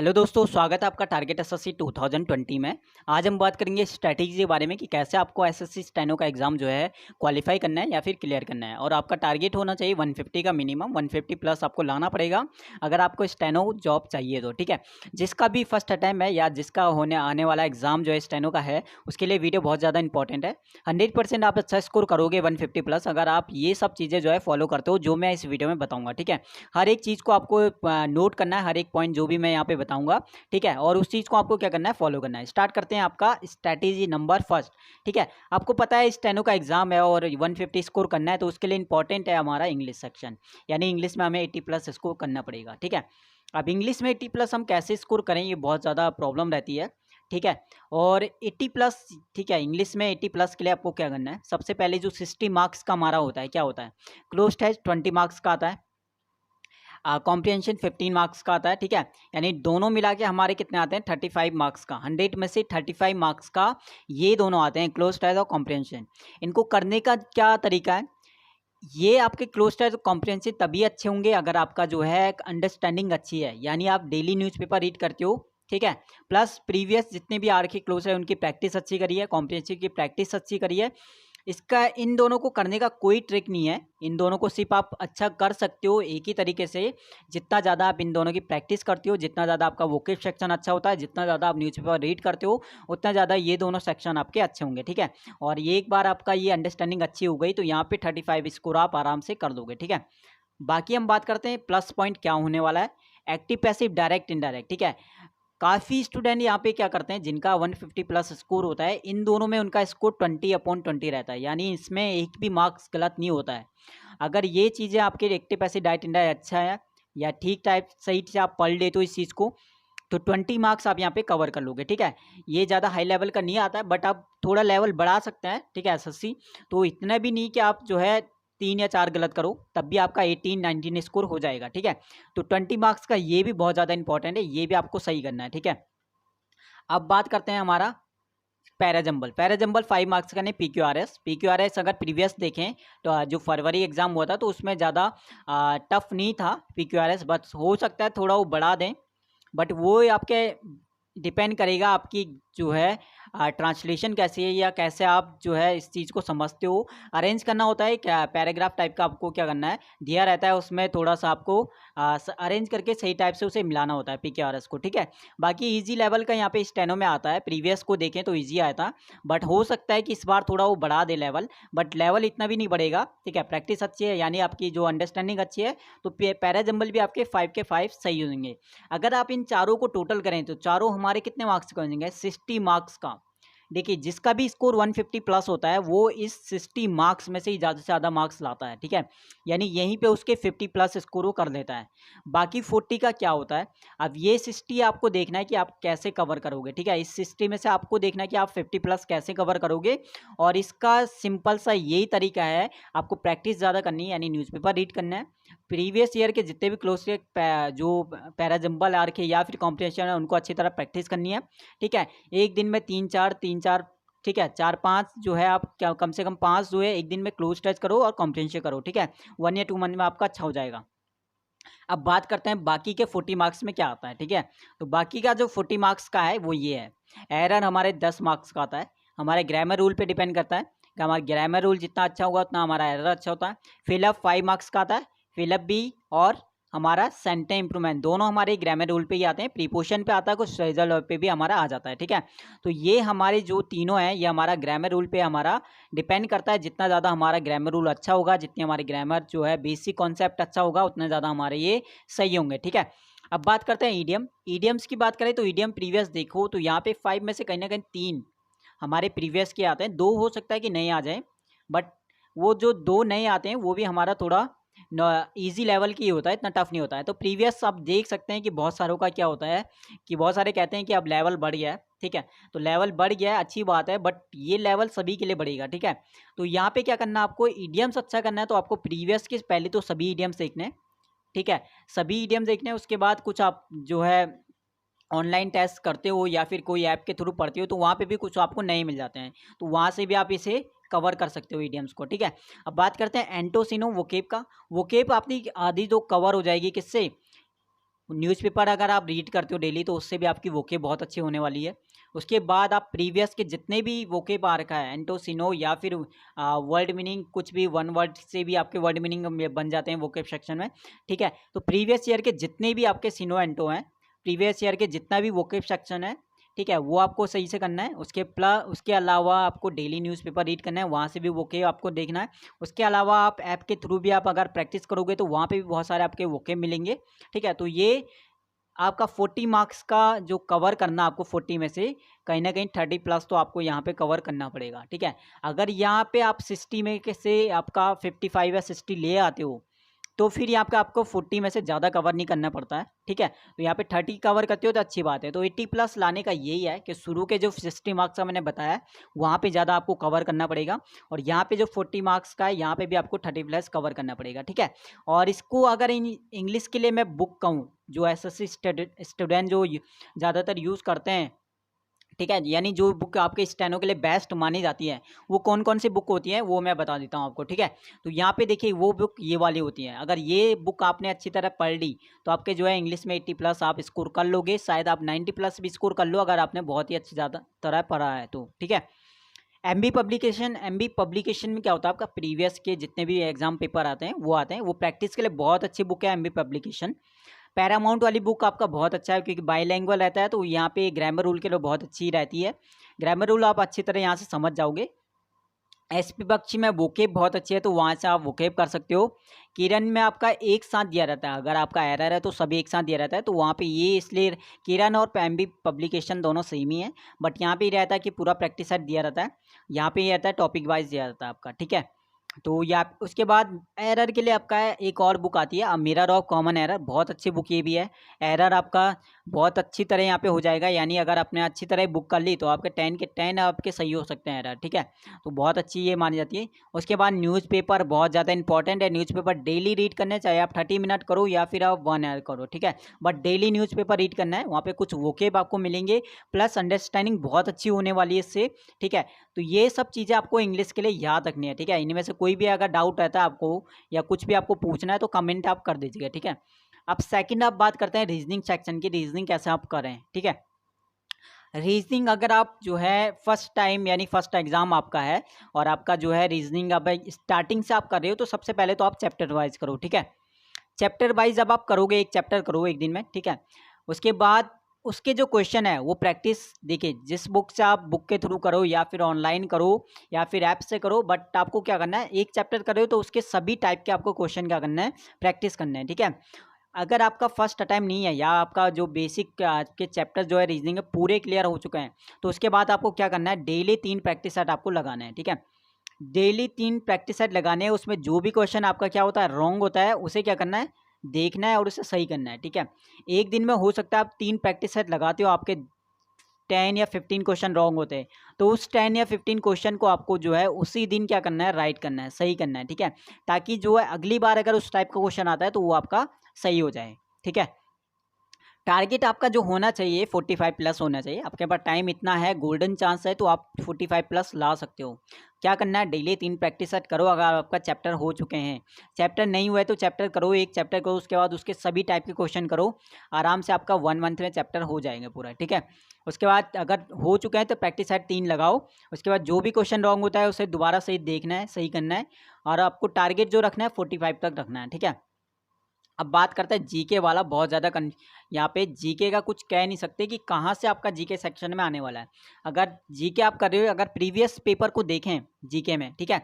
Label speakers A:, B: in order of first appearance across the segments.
A: Hello दोस्तों, स्वागत है आपका टारगेट एसएससी 2020 में। आज हम बात करेंगे स्ट्रैटेजी के बारे में कि कैसे आपको एसएससी स्टेनो का एग्जाम जो है क्वालिफाई करना है या फिर क्लियर करना है। और आपका टारगेट होना चाहिए 150 का मिनिमम, 150 प्लस आपको लाना पड़ेगा अगर आपको स्टेनो जॉब चाहिए तो। ठीक है, जिसका भी फर्स्ट अटैम्प्ट है या जिसका होने आने वाला एग्जाम जो है स्टेनो का है, उसके लिए वीडियो बहुत ज़्यादा इंपॉर्टेंट है। 100% आप अच्छा स्कोर करोगे 150 प्लस अगर आप ये सब चीज़ें जो है फॉलो करते हो जो मैं इस वीडियो में बताऊँगा। ठीक है, हर एक चीज़ को आपको नोट करना है, हर एक पॉइंट जो भी मैं यहाँ पे बताऊंगा। ठीक है, और उस चीज़ को आपको क्या करना है, फॉलो करना है। स्टार्ट करते हैं आपका स्ट्रैटेजी नंबर फर्स्ट। ठीक है, आपको पता है स्टेनो का एग्जाम है और 150 स्कोर करना है, तो उसके लिए इंपॉर्टेंट है हमारा इंग्लिश सेक्शन, यानी इंग्लिश में हमें 80 प्लस स्कोर करना पड़ेगा। ठीक है, अब इंग्लिश में 80 प्लस हम कैसे स्कोर करें, ये बहुत ज़्यादा प्रॉब्लम रहती है। ठीक है, और 80 प्लस, ठीक है, इंग्लिश में 80 प्लस के लिए आपको क्या करना है, सबसे पहले जो 60 मार्क्स का हमारा होता है, क्या होता है, क्लोज टेस्ट 20 मार्क्स का आता है, कॉम्प्रिहेंशन 15 मार्क्स का आता है। ठीक है, यानी दोनों मिला के हमारे कितने आते हैं, 35 मार्क्स का। 100 में से 35 मार्क्स का ये दोनों आते हैं, क्लोज टेस्ट और कॉम्प्रिहेंशन। इनको करने का क्या तरीका है, ये आपके क्लोज टेस्ट और कॉम्प्रिहेंशन तभी अच्छे होंगे अगर आपका जो है अंडरस्टैंडिंग अच्छी है, यानी आप डेली न्यूज़पेपर रीड करते हो। ठीक है, प्लस प्रीवियस जितने भी आ रखे क्लोज है उनकी प्रैक्टिस अच्छी करिए, कॉम्प्रिहेंशन की प्रैक्टिस अच्छी करिए। इसका इन दोनों को करने का कोई ट्रिक नहीं है, इन दोनों को सिर्फ आप अच्छा कर सकते हो एक ही तरीके से, जितना ज़्यादा आप इन दोनों की प्रैक्टिस करते हो, जितना ज़्यादा आपका वोकेब सेक्शन अच्छा होता है, जितना ज़्यादा आप न्यूज़पेपर रीड करते हो, उतना ज़्यादा ये दोनों सेक्शन आपके अच्छे होंगे। ठीक है, और ये एक बार आपका ये अंडरस्टैंडिंग अच्छी हो गई तो यहाँ पे 35 स्कोर आप आराम से कर दोगे। ठीक है, बाकी हम बात करते हैं प्लस पॉइंट क्या होने वाला है, एक्टिव पैसिव डायरेक्ट इनडायरेक्ट। ठीक है, काफ़ी स्टूडेंट यहाँ पे क्या करते हैं, जिनका 150 प्लस स्कोर होता है, इन दोनों में उनका स्कोर 20/20 रहता है, यानी इसमें एक भी मार्क्स गलत नहीं होता है। अगर ये चीज़ें आपके एक्टिव पैसिव डायरेक्ट इनडायरेक्ट अच्छा है या ठीक टाइप सही से आप पढ़ लेते हो इस चीज़ को, तो 20 मार्क्स आप यहाँ पे कवर कर लोगे। ठीक है, ये ज़्यादा हाई लेवल का नहीं आता है, बट आप थोड़ा लेवल बढ़ा सकते हैं। ठीक है, एसएससी तो इतना भी नहीं कि आप जो है 3 या 4 गलत करो, तब भी आपका 18-19 स्कोर हो जाएगा। ठीक है, तो 20 मार्क्स का ये भी बहुत ज़्यादा इंपॉर्टेंट है, ये भी आपको सही करना है। ठीक है, अब बात करते हैं हमारा पैराजंबल। पैराजंबल 5 मार्क्स का नहीं, पीक्यूआरएस। पीक्यूआरएस अगर प्रीवियस देखें तो जो फरवरी एग्जाम हुआ था तो उसमें ज़्यादा टफ नहीं था पीक्यूआरएस, बस हो सकता है थोड़ा वो बढ़ा दें, बट वो आपके डिपेंड करेगा आपकी जो है ट्रांसलेशन कैसी है या कैसे आप जो है इस चीज़ को समझते हो। अरेंज करना होता है, क्या पैराग्राफ टाइप का आपको क्या करना है, दिया रहता है, उसमें थोड़ा सा आपको अरेंज करके सही टाइप से उसे मिलाना होता है पीक्यूआरएस को। ठीक है, बाकी इजी लेवल का यहाँ पे स्टेनो में आता है, प्रीवियस को देखें तो इजी आया था, बट हो सकता है कि इस बार थोड़ा वो बढ़ा दे लेवल, बट लेवल इतना भी नहीं बढ़ेगा। ठीक है, प्रैक्टिस अच्छी है, यानी आपकी जो अंडरस्टैंडिंग अच्छी है, तो पैराजंबल भी आपके 5 के 5 सही होंगे। अगर आप इन चारों को टोटल करें तो चारों हमारे कितने मार्क्स का हो जाएंगे, 60 मार्क्स का। देखिए, जिसका भी स्कोर 150 प्लस होता है वो इस 60 मार्क्स में से ही ज़्यादा से ज़्यादा मार्क्स लाता है। ठीक है, यानी यहीं पे उसके 50 प्लस स्कोर वो कर देता है। बाकी 40 का क्या होता है, अब ये 60 आपको देखना है कि आप कैसे कवर करोगे। ठीक है, इस 60 में से आपको देखना है कि आप 50 प्लस कैसे कवर करोगे, और इसका सिंपल सा यही तरीका है, आपको प्रैक्टिस ज़्यादा करनी है, यानी न्यूज़पेपर रीड करना है, प्रीवियस ईयर के जितने भी क्लोज जो पैराजंबल आर के या फिर कॉम्पिटिशन है उनको अच्छी तरह प्रैक्टिस करनी है। ठीक है, एक दिन में 3-4, ठीक है, 4-5 जो है आप क्या, कम से कम 5 जो है एक दिन में क्लोज टच करो और कॉम्प्रिहेंशन करो। ठीक है, 1 या 2 मंथ में आपका अच्छा हो जाएगा। अब बात करते हैं बाकी के 40 मार्क्स में क्या आता है। ठीक है, तो बाकी का जो 40 मार्क्स का है वो ये है, एरर हमारे 10 मार्क्स का आता है, हमारे ग्रामर रूल पे डिपेंड करता है कि हमारा ग्रामर रूल जितना अच्छा होगा उतना हमारा एरर अच्छा होता है। फिलअप 5 मार्क्स का आता है, फिलअप भी और हमारा सेंटेंस इंप्रूवमेंट दोनों हमारे ग्रामर रूल पे ही आते हैं, प्रीपोजिशन पे आता है, कुछ फ्रेजल पे भी हमारा आ जाता है। ठीक है, तो ये हमारे जो तीनों हैं ये हमारा ग्रामर रूल पे हमारा डिपेंड करता है, जितना ज़्यादा हमारा ग्रामर रूल अच्छा होगा, जितनी हमारी ग्रामर जो है बेसिक कॉन्सेप्ट अच्छा होगा, उतना ज़्यादा हमारे ये सही होंगे। ठीक है, अब बात करते हैं ईडियम। ईडियम्स की बात करें तो ईडियम प्रीवियस देखो तो यहाँ पे 5 में से कहीं ना कहीं 3 हमारे प्रीवियस के आते हैं, 2 हो सकता है कि नहीं आ जाए, बट वो जो 2 नए आते हैं वो भी हमारा थोड़ा इजी लेवल की होता है, इतना टफ नहीं होता है। तो प्रीवियस आप देख सकते हैं कि बहुत सारों का क्या होता है कि बहुत सारे कहते हैं कि अब लेवल बढ़ गया है। ठीक है, तो लेवल बढ़ गया है, अच्छी बात है, बट ये लेवल सभी के लिए बढ़ेगा। ठीक है, तो यहाँ पे क्या करना है, आपको ईडियम्स अच्छा करना है, तो आपको प्रीवियस के पहले तो सभी ईडियम्स देखने हैं। ठीक है, सभी ईडियम्स देखने हैं, उसके बाद कुछ आप जो है ऑनलाइन टेस्ट करते हो या फिर कोई ऐप के थ्रू पढ़ते हो तो वहाँ पे भी कुछ आपको नए मिल जाते हैं, तो वहाँ से भी आप इसे कवर कर सकते हो ईडियम्स को। ठीक है, अब बात करते हैं एंटोसिनो वोकेब का। वोकेब आपकी आधी तो कवर हो जाएगी किससे, न्यूज़पेपर अगर आप रीड करते हो डेली तो उससे भी आपकी वोकेब बहुत अच्छी होने वाली है। उसके बाद आप प्रीवियस के जितने भी वोकेब आ रखा है एंटोसिनो या फिर वर्ड मीनिंग कुछ भी वन वर्ड से भी आपके वर्ड मीनिंग बन जाते हैं वोकेब सेक्शन में, ठीक है। तो प्रीवियस ईयर के जितने भी आपके सिनो एंटो हैं, प्रीवियस ईयर के जितना भी वोकेब सेक्शन है, ठीक है, वो आपको सही से करना है। उसके अलावा आपको डेली न्यूज़पेपर रीड करना है, वहाँ से भी वोकेब आपको देखना है। उसके अलावा आप ऐप के थ्रू भी आप अगर प्रैक्टिस करोगे तो वहाँ पे भी बहुत सारे आपके वोकेब मिलेंगे, ठीक है। तो ये आपका 40 मार्क्स का जो कवर करना, आपको 40 में से कहीं ना कहीं 30 प्लस तो आपको यहाँ पे कवर करना पड़ेगा, ठीक है। अगर यहाँ पे आप 60 में से आपका 55 या 60 ले आते हो तो फिर यहाँ पे आपको 40 में से ज़्यादा कवर नहीं करना पड़ता है, ठीक है। तो यहाँ पे 30 कवर करते हो तो अच्छी बात है। तो 80 प्लस लाने का यही है कि शुरू के जो 60 मार्क्स का मैंने बताया वहाँ पे ज़्यादा आपको कवर करना पड़ेगा, और यहाँ पे जो 40 मार्क्स का है यहाँ पे भी आपको 30 प्लस कवर करना पड़ेगा, ठीक है। और इसको अगर इंग्लिश के लिए मैं बुक कहूँ जो एसएससी स्टूडेंट जो ज़्यादातर यूज़ करते हैं, ठीक है, यानी जो बुक आपके स्टेनो के लिए बेस्ट मानी जाती है वो कौन कौन सी बुक होती है वो मैं बता देता हूँ आपको, ठीक है। तो यहाँ पे देखिए वो बुक ये वाली होती है। अगर ये बुक आपने अच्छी तरह पढ़ ली तो आपके जो है इंग्लिश में 80 प्लस आप स्कोर कर लोगे, शायद आप 90 प्लस भी स्कोर कर लो अगर आपने बहुत ही अच्छी ज़्यादा तरह पढ़ा है तो, ठीक है। एमबी पब्लिकेशन में क्या होता है, आपका प्रीवियस के जितने भी एग्जाम पेपर आते हैं वो प्रैक्टिस के लिए बहुत अच्छी बुक है एमबी पब्लिकेशन। पैरामाउंट वाली बुक आपका बहुत अच्छा है क्योंकि बाईलैंग्वेज रहता है, तो यहाँ पे ग्रामर रूल के लिए बहुत अच्छी रहती है। ग्रामर रूल आप अच्छी तरह यहाँ से समझ जाओगे। एसपी बख्शी में वोकेब बहुत अच्छी है, तो वहाँ से आप वोकेब कर सकते हो। किरण में आपका एक साथ दिया रहता है, अगर आपका एरर है तो सभी एक साथ दिया रहता है, तो वहाँ पे ये इसलिए किरण और एमबी पब्लिकेशन दोनों सेम ही है, बट यहाँ पे ये रहता है कि पूरा प्रैक्टिस सेट दिया रहता है। यहाँ पे ये रहता है टॉपिक वाइज दिया रहता है आपका, ठीक है। तो या उसके बाद एरर के लिए आपका एक और बुक आती है मिरर ऑफ कॉमन एरर, बहुत अच्छी बुक ये भी है। एरर आपका बहुत अच्छी तरह यहाँ पे हो जाएगा, यानी अगर आपने अच्छी तरह बुक कर ली तो आपके 10 के 10 आपके सही हो सकते हैं एरर, ठीक है। तो बहुत अच्छी ये मानी जाती है। उसके बाद न्यूज़पेपर बहुत ज़्यादा इंपॉर्टेंट है। न्यूज़पेपर डेली रीड करने, चाहे आप 30 मिनट करो या फिर आप 1 आवर करो, ठीक है, बट डेली न्यूज़पेपर रीड करना है। वहाँ पे कुछ वोकेब आपको मिलेंगे, प्लस अंडरस्टैंडिंग बहुत अच्छी होने वाली है इससे, ठीक है। तो ये सब चीज़ें आपको इंग्लिश के लिए याद रखनी है, ठीक है। इनमें से कोई भी अगर डाउट रहता है आपको या कुछ भी आपको पूछना है तो कमेंट आप कर दीजिएगा, ठीक है। अब सेकंड आप बात करते हैं रीजनिंग सेक्शन की, रीजनिंग कैसे आप करें, ठीक है। रीजनिंग अगर आप जो है फर्स्ट टाइम यानी फर्स्ट एग्जाम आपका है और आपका जो है रीजनिंग अब स्टार्टिंग से आप कर रहे हो, तो सबसे पहले तो आप चैप्टर वाइज करो, ठीक है। चैप्टर वाइज अब आप करोगे, एक चैप्टर करो एक दिन में, ठीक है। उसके बाद उसके जो क्वेश्चन है वो प्रैक्टिस, देखिए जिस बुक से आप बुक के थ्रू करो या फिर ऑनलाइन करो या फिर ऐप से करो, बट आपको क्या करना है, एक चैप्टर कर रहे हो तो उसके सभी टाइप के आपको क्वेश्चन क्या करना है, प्रैक्टिस करना है, ठीक है। अगर आपका फर्स्ट अटैम्प्ट नहीं है या आपका जो बेसिक के चैप्टर जो है रीजनिंग है पूरे क्लियर हो चुके हैं, तो उसके बाद आपको क्या करना है, डेली 3 प्रैक्टिस सेट आपको लगाना है, ठीक है। डेली 3 प्रैक्टिस सेट लगाने हैं, उसमें जो भी क्वेश्चन आपका क्या होता है रॉन्ग होता है उसे क्या करना है, देखना है और उसे सही करना है, ठीक है। एक दिन में हो सकता है आप 3 प्रैक्टिस सेट लगाते हो, आपके 10 या 15 क्वेश्चन रॉन्ग होते हैं, तो उस 10 या 15 क्वेश्चन को आपको जो है उसी दिन क्या करना है, राइट करना है, सही करना है, ठीक है, ताकि जो है अगली बार अगर उस टाइप का क्वेश्चन आता है तो वो आपका सही हो जाए, ठीक है। टारगेट आपका जो होना चाहिए 45 प्लस होना चाहिए। आपके पास टाइम इतना है, गोल्डन चांस है, तो आप 45 प्लस ला सकते हो। क्या करना है, डेली 3 प्रैक्टिस सेट करो। अगर आपका चैप्टर हो चुके हैं, चैप्टर नहीं हुआ है तो चैप्टर करो, एक चैप्टर करो, उसके बाद उसके सभी टाइप के क्वेश्चन करो। आराम से आपका 1 मंथ में चैप्टर हो जाएंगे पूरा, ठीक है। उसके बाद अगर हो चुके हैं तो प्रैक्टिस सेट 3 लगाओ। उसके बाद जो भी क्वेश्चन रॉन्ग होता है उसे दोबारा सही देखना है, सही करना है, और आपको टारगेट जो रखना है 45 तक रखना है, ठीक है। अब बात करते हैं जीके वाला। बहुत ज़्यादा यहाँ पे जीके का कुछ कह नहीं सकते कि कहाँ से आपका जीके सेक्शन में आने वाला है। अगर जीके आप कर रहे हो, अगर प्रीवियस पेपर को देखें जीके में, ठीक है,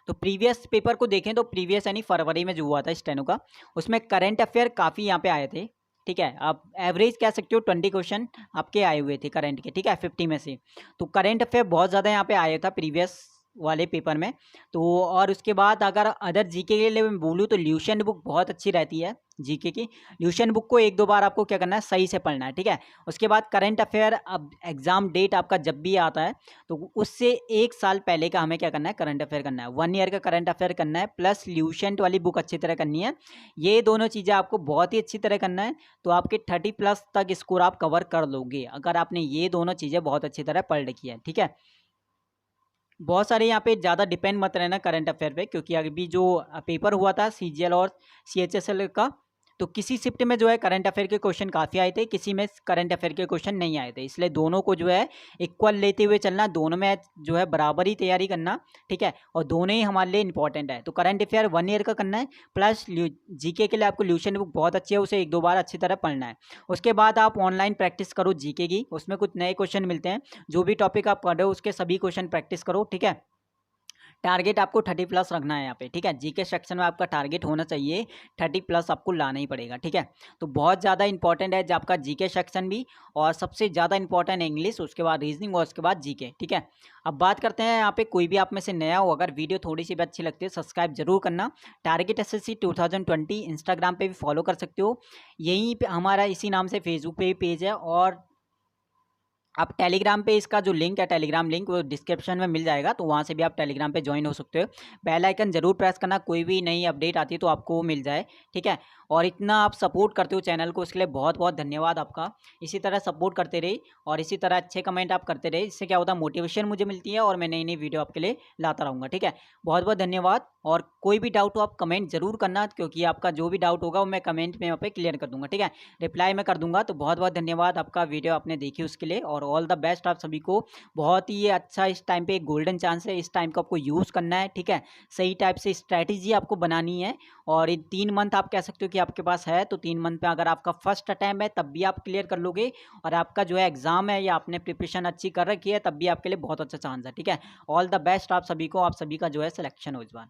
A: तो प्रीवियस पेपर को देखें तो प्रीवियस यानी फरवरी में जो हुआ था स्टेनो का, उसमें करंट अफेयर काफ़ी यहाँ पे आए थे, ठीक है। आप एवरेज कह सकते हो 20 क्वेश्चन आपके आए हुए थे करंट के, ठीक है, 50 में से। तो करंट अफेयर बहुत ज़्यादा यहाँ पे आया था प्रीवियस वाले पेपर में। तो और उसके बाद अगर अदर जीके के लिए मैं बोलूँ तो ल्यूशन बुक बहुत अच्छी रहती है जीके की। ल्यूशन बुक को 1-2 बार आपको क्या करना है, सही से पढ़ना है, ठीक है। उसके बाद करंट अफेयर, अब एग्जाम डेट आपका जब भी आता है तो उससे 1 साल पहले का हमें क्या करना है, करंट अफेयर करना है, 1 ईयर का करंट अफेयर करना है, प्लस ल्यूशन वाली बुक अच्छी तरह करनी है। ये दोनों चीज़ें आपको बहुत ही अच्छी तरह करना है, तो आपके 30 प्लस तक स्कोर आप कवर कर लोगे अगर आपने ये दोनों चीज़ें बहुत अच्छी तरह पढ़ रखी है, ठीक है। बहुत सारे यहाँ पे ज़्यादा डिपेंड मत रहना करंट अफेयर पे, क्योंकि अभी जो पेपर हुआ था सीजीएल और सीएचएसएल का, तो किसी शिफ्ट में जो है करंट अफेयर के क्वेश्चन काफ़ी आए थे, किसी में करंट अफेयर के क्वेश्चन नहीं आए थे, इसलिए दोनों को जो है इक्वल लेते हुए चलना, दोनों में जो है बराबर ही तैयारी करना, ठीक है, और दोनों ही हमारे लिए इंपॉर्टेंट है। तो करंट अफेयर 1 ईयर का करना है, प्लस जीके के लिए आपको ल्यूशन बुक बहुत अच्छी है, उसे 1-2 बार अच्छी तरह पढ़ना है। उसके बाद आप ऑनलाइन प्रैक्टिस करो जीके की, उसमें कुछ नए क्वेश्चन मिलते हैं, जो भी टॉपिक आप पढ़ रहे हो उसके सभी क्वेश्चन प्रैक्टिस करो, ठीक है। टारगेट आपको 30+ रखना है यहाँ पे, ठीक है। जीके सेक्शन में आपका टारगेट होना चाहिए 30+ आपको लाना ही पड़ेगा, ठीक है। तो बहुत ज़्यादा इंपॉर्टेंट है आपका जीके सेक्शन भी, और सबसे ज़्यादा इंपॉर्टेंट है इंग्लिश, उसके बाद रीजनिंग और उसके बाद जीके, ठीक है। अब बात करते हैं यहाँ पे, कोई भी आप में से नया हो, अगर वीडियो थोड़ी सी भी अच्छी लगती है सब्सक्राइब जरूर करना। टारगेट एसएससी 2020 इंस्टाग्राम पे भी फॉलो कर सकते हो, यहीं पे हमारा इसी नाम से फेसबुक पे भी पेज है, और आप टेलीग्राम पे इसका जो लिंक है, टेलीग्राम लिंक वो डिस्क्रिप्शन में मिल जाएगा, तो वहाँ से भी आप टेलीग्राम पे ज्वाइन हो सकते हो। बेल आइकन जरूर प्रेस करना, कोई भी नई अपडेट आती है तो आपको वो मिल जाए, ठीक है। और इतना आप सपोर्ट करते हो चैनल को, उसके लिए बहुत बहुत धन्यवाद आपका। इसी तरह सपोर्ट करते रहिए और इसी तरह अच्छे कमेंट आप करते रहिए, इससे क्या होता है, मोटिवेशन मुझे मिलती है और मैं नई नई वीडियो आपके लिए लाता रहूँगा, ठीक है। बहुत बहुत धन्यवाद, और कोई भी डाउट हो आप कमेंट जरूर करना, क्योंकि आपका जो भी डाउट होगा वो मैं कमेंट में यहाँ पे क्लियर कर दूंगा, ठीक है, रिप्लाई मैं कर दूंगा। तो बहुत बहुत धन्यवाद आपका, वीडियो आपने देखी उसके लिए, और ऑल द बेस्ट आप सभी को। बहुत ही ये अच्छा, इस टाइम पे एक गोल्डन चांस है, इस टाइम को आपको यूज़ करना है, ठीक है। सही टाइप से स्ट्रैटेजी आपको बनानी है, और ये 3 मंथ आप कह सकते हो कि आपके पास है, तो 3 मंथ में अगर आपका फर्स्ट अटैम्प्ट है तब भी आप क्लियर कर लोगे, और आपका जो है एग्जाम है या आपने प्रिपरेशन अच्छी कर रखी है तब भी आपके लिए बहुत अच्छा चांस है, ठीक है। ऑल द बेस्ट आप सभी को, आप सभी का जो है सिलेक्शन हो इस बार।